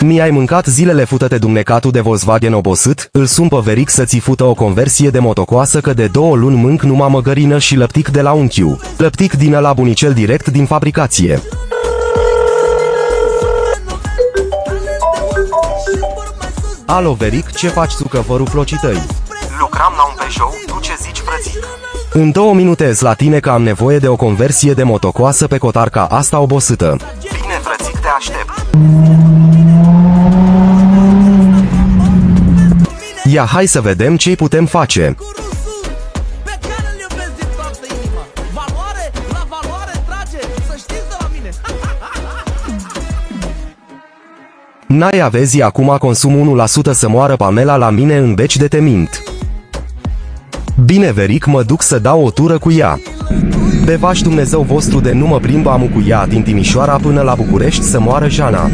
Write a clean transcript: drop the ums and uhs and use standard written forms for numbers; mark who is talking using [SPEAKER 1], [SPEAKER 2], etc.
[SPEAKER 1] Mi-ai mâncat zilele fută-te dumnecatul de Volkswagen obosit, îl sun pe Veric să-ți fută o conversie de motocoasă că de 2 luni mânc numai măgărină și lăptic de la unchiu. Lăptic din ăla bunicel direct din fabricație. Alo Veric, ce faci sucăvărul flocităi?
[SPEAKER 2] Lucram la un Peugeot, tu ce zici, frățic?
[SPEAKER 1] În 2 minute îs la tine că am nevoie de o conversie de motocoasă pe cotarca asta obosită.
[SPEAKER 2] Bine, frățic, te aștept.
[SPEAKER 1] Ia hai să vedem ce-i putem face. N-ai avezi acum consum 1% să moară Pamela la mine în beci de te mint. Bine Veric, mă duc să dau o tură cu ea. Bevaș Dumnezeu vostru de nu mă plimb amu cu ea din Timișoara până la București să moară Jana.